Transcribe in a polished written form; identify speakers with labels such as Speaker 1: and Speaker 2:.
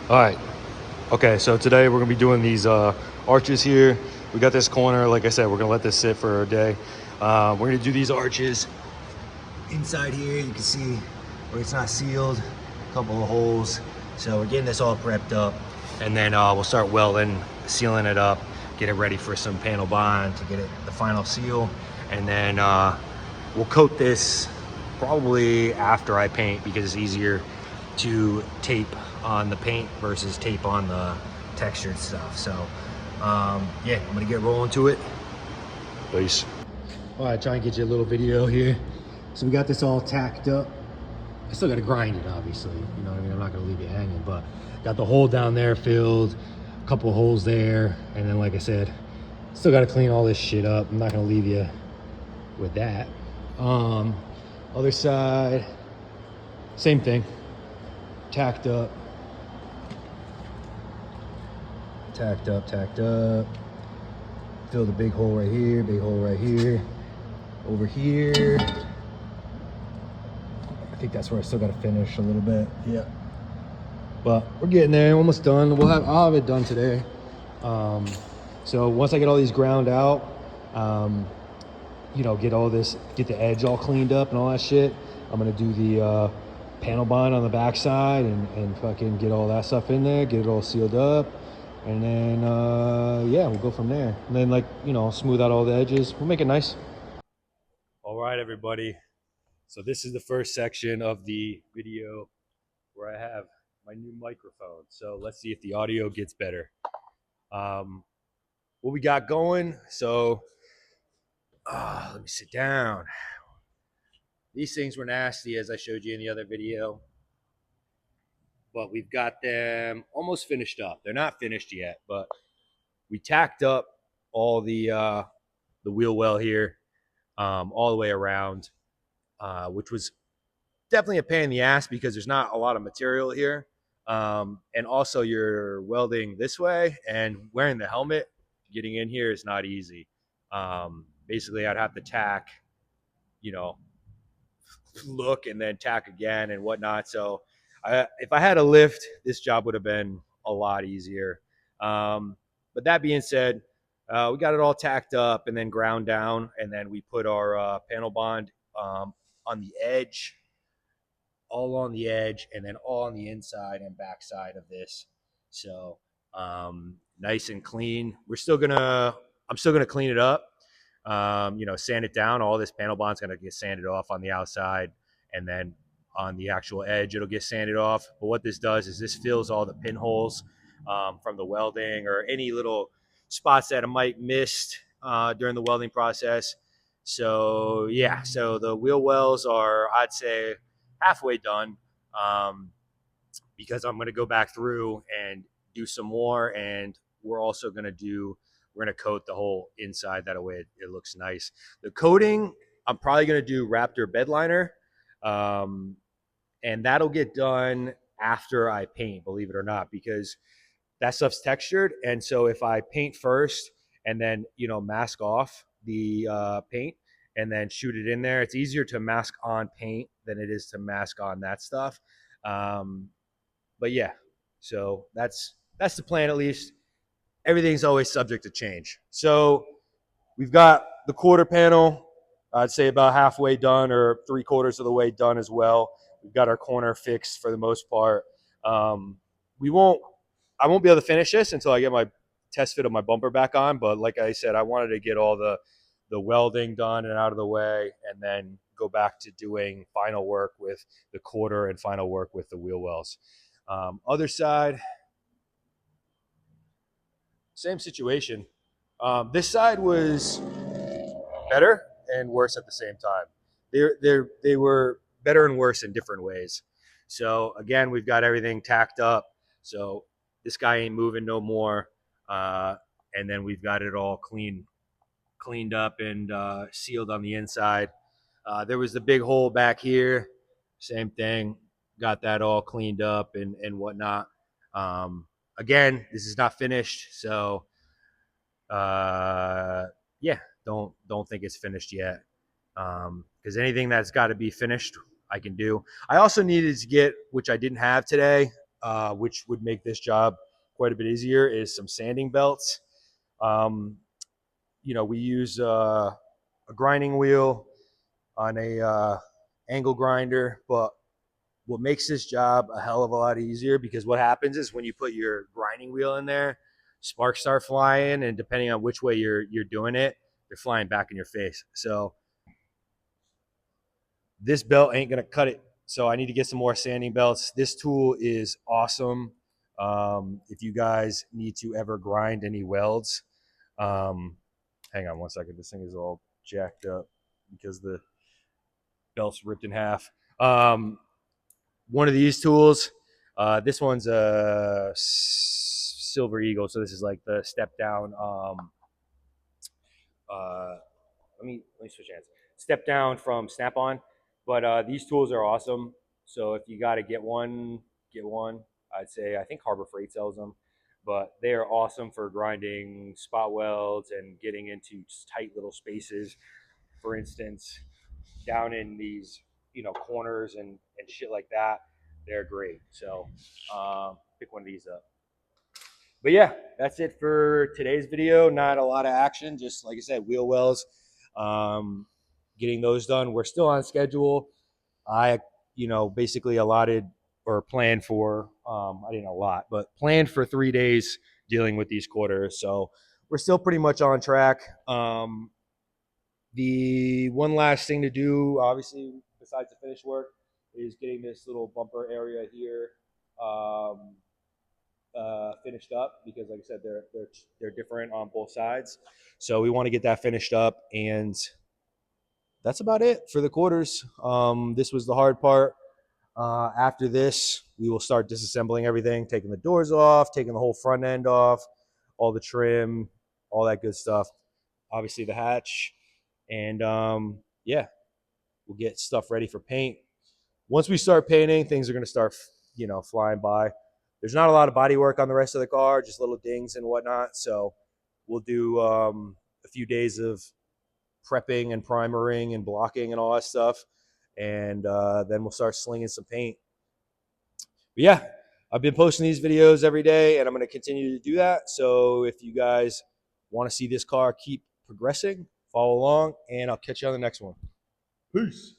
Speaker 1: All right. Okay, so today we're gonna be doing these arches here. We got this corner. Like I said, we're gonna let this sit for a day. We're gonna do these arches inside here. You can see where it's not sealed, a couple of holes. So we're getting this all prepped up, and then we'll start welding, sealing it up, get it ready for some panel bond to get it the final seal, and then we'll coat this probably after I paint because it's easier to tape on the paint versus tape on the textured stuff. So yeah, I'm gonna get rolling to it. Peace. All right, try and get you a little video here. So we got this all tacked up. I still gotta grind it, obviously. You know what I mean? I'm not gonna leave you hanging, but got the hole down there filled, a couple of holes there, and then like I said, still gotta clean all this shit up. I'm not gonna leave you with that. Other side, same thing. Tacked up. Tacked up, tacked up. Filled a big hole right here, big hole right here. Over here. I think that's where I still gotta finish a little bit. Yeah. But we're getting there, almost done. I'll have it done today. So once I get all these ground out, you know, get the edge all cleaned up and all that shit, I'm gonna do the panel bind on the backside and fucking get all that stuff in there, get it all sealed up, and then yeah, we'll go from there. And then, like, you know, smooth out all the edges. We'll make it nice. All right, everybody. So this is the first section of the video where I have my new microphone. So let's see if the audio gets better. What we got going. So let me sit down. These things were nasty, as I showed you in the other video, but we've got them almost finished up. They're not finished yet, but we tacked up all the wheel well here, all the way around, which was definitely a pain in the ass because there's not a lot of material here. And also you're welding this way, and wearing the helmet, getting in here is not easy. Basically I'd have to tack, you know, look and then tack again and whatnot. So if I had a lift, this job would have been a lot easier. But that being said, we got it all tacked up and then ground down, and then we put our panel bond on the edge, all on the edge, and then all on the inside and back side of this. So nice and clean. I'm still gonna clean it up. You know, sand it down. All this panel bond's gonna get sanded off on the outside, and then on the actual edge, it'll get sanded off. But what this does is this fills all the pinholes from the welding or any little spots that I might missed during the welding process. So yeah, so the wheel wells are, I'd say, halfway done, because I'm going to go back through and do some more, and we're also going to coat the whole inside, that way it looks nice. The coating, I'm probably going to do Raptor bed liner, and that'll get done after I paint, believe it or not, because that stuff's textured. And so if I paint first and then, you know, mask off the paint and then shoot it in there, it's easier to mask on paint than it is to mask on that stuff. But yeah, so that's the plan, at least. Everything's always subject to change. So we've got the quarter panel, I'd say about halfway done, or 3/4 of the way done as well. We've got our corner fixed for the most part. I won't be able to finish this until I get my test fit of my bumper back on. But like I said, I wanted to get all the welding done and out of the way, and then go back to doing final work with the quarter and final work with the wheel wells. Other side, same situation. This side was better and worse at the same time. They were better and worse in different ways. So again, we've got everything tacked up. So this guy ain't moving no more. And then we've got it all cleaned up and sealed on the inside. There was the big hole back here. Same thing. Got that all cleaned up and whatnot. Again, this is not finished, so yeah, don't think it's finished yet. Because anything that's got to be finished, I can do. I also needed to get, which I didn't have today, which would make this job quite a bit easier, is some sanding belts. Um, we use a grinding wheel on a angle grinder, but what makes this job a hell of a lot easier, because what happens is when you put your grinding wheel in there, sparks start flying, and depending on which way you're doing it, they're flying back in your face. So this belt ain't gonna cut it. So I need to get some more sanding belts. This tool is awesome. If you guys need to ever grind any welds, hang on one second. This thing is all jacked up because the belt's ripped in half. One of these tools, this one's a Silver Eagle, so this is like the step down. Let me switch hands. Step down from Snap On, but these tools are awesome. So if you got to get one, get one. I'd say I think Harbor Freight sells them, but they are awesome for grinding spot welds and getting into tight little spaces. For instance, down in these corners and shit like that, they're great. So pick one of these up. But yeah, that's it for today's video. Not a lot of action, just like I said, wheel wells, getting those done. We're still on schedule. I basically allotted or planned for, I didn't allot, but planned for 3 days dealing with these quarters. So we're still pretty much on track. The one last thing to do, obviously, besides the finish work, is getting this little bumper area here finished up, because, like I said, they're different on both sides. So we want to get that finished up, and that's about it for the quarters. This was the hard part. After this, we will start disassembling everything, taking the doors off, taking the whole front end off, all the trim, all that good stuff. Obviously, the hatch. And yeah, we'll get stuff ready for paint. Once we start painting, things are going to start, flying by. There's not a lot of body work on the rest of the car, just little dings and whatnot. So we'll do a few days of prepping and primering and blocking and all that stuff. And then we'll start slinging some paint. But yeah, I've been posting these videos every day, and I'm going to continue to do that. So if you guys want to see this car keep progressing, follow along, and I'll catch you on the next one. Peace.